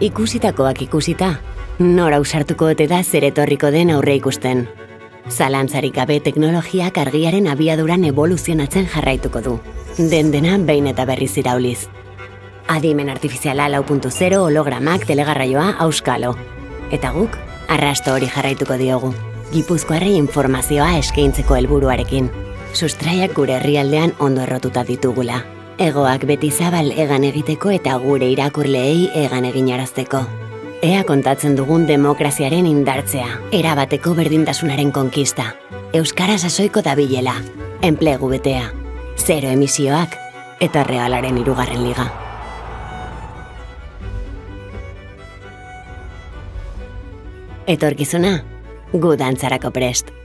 Ikusitakoak ikusita, nora ausartuko ote da zer etorriko den aurre ikusten. Zalantzarik gabe teknologiak argiaren abiaduran evoluzionatzen jarraituko du. Dena behin eta berriz irauliz. Adimen artifiziala 4.0, hologramak, telegarraioa, auskalo. Eta guk, arrasto hori jarraituko diogu. Gipuzkoarrei informazioa eskaintzeko helburuarekin. Sustraiak gure herrialdean ondo errotuta ditugula. Egoak beti zabal egan egiteko eta gure irakurleei egan eginarazteko. Ea kontatzen dugun demokraziaren indartzea, erabateko berdintasunaren konkista. Euskara sasoiko dabilela, enplegu betea, zero emisioak eta realaren 3. liga. Etorkizuna, gu dantzarako prest.